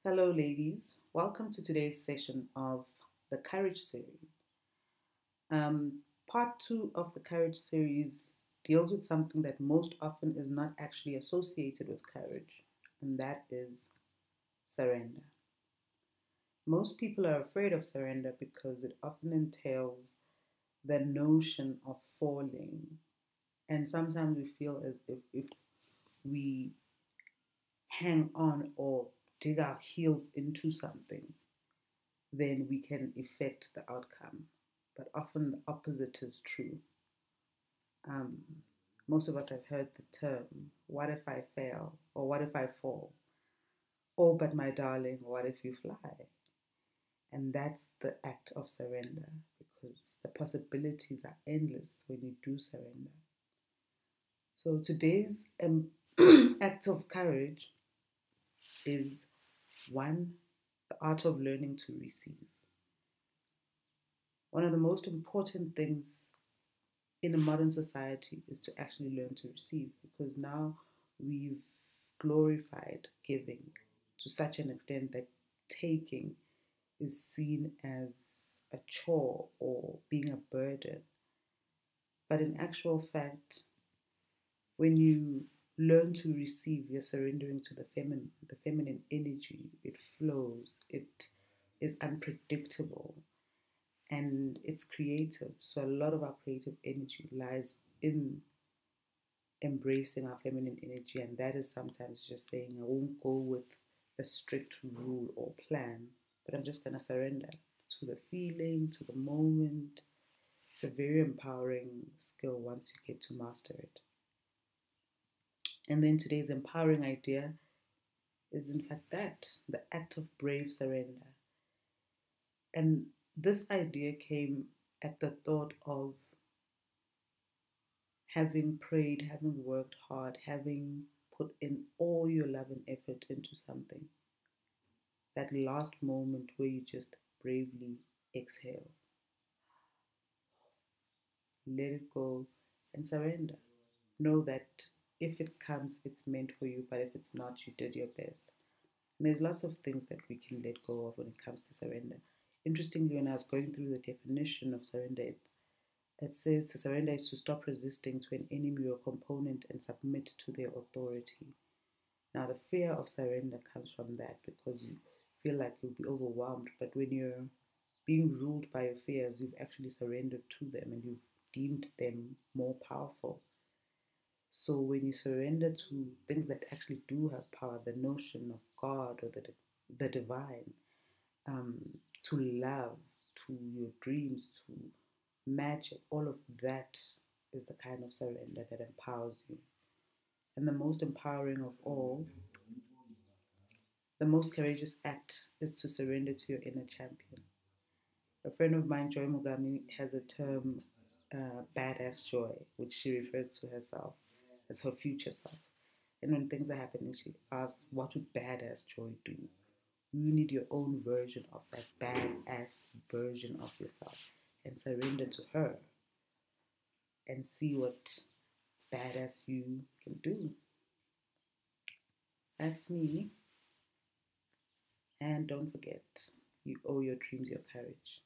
Hello, ladies. Welcome to today's session of the Courage series. Part two of the Courage series deals with something that most often is not actually associated with courage, and that is surrender. Most people are afraid of surrender because it often entails the notion of falling, and sometimes we feel as if we hang on or dig our heels into something, then we can affect the outcome. But often the opposite is true. Um, Most of us have heard the term, what if I fail? Or what if I fall? Oh, but my darling, what if you fly? And that's the act of surrender because the possibilities are endless when you do surrender. So today's act of courage is one, the art of learning to receive. One of the most important things in a modern society is to actually learn to receive, because now we've glorified giving to such an extent that taking is seen as a chore or being a burden. But in actual fact, when you learn to receive, you're surrendering to the feminine energy. It flows, it is unpredictable, and it's creative. So a lot of our creative energy lies in embracing our feminine energy, and that is sometimes just saying, I won't go with a strict rule or plan, but I'm just going to surrender to the feeling, to the moment. It's a very empowering skill once you get to master it. And then today's empowering idea is, in fact, that the act of brave surrender. And this idea came at the thought of having prayed, having worked hard, having put in all your love and effort into something. That last moment where you just bravely exhale, let it go, and surrender. Know that if it comes, it's meant for you, but if it's not, you did your best. And there's lots of things that we can let go of when it comes to surrender. Interestingly, when I was going through the definition of surrender, it says to surrender is to stop resisting to an enemy or component and submit to their authority. Now, the fear of surrender comes from that because you feel like you'll be overwhelmed. But when you're being ruled by your fears, you've actually surrendered to them and you've deemed them more powerful. So when you surrender to things that actually do have power, the notion of God or the divine, um, to love, to your dreams, to magic, all of that is the kind of surrender that empowers you. And the most empowering of all, the most courageous act is to surrender to your inner champion. A friend of mine, Joy Mugami, has a term, badass joy, which she refers to herself as her future self. And when things are happening, she asks, what would badass joy do? You need your own version of that badass version of yourself and surrender to her and see what badass you can do. That's me. And don't forget, you owe your dreams your courage.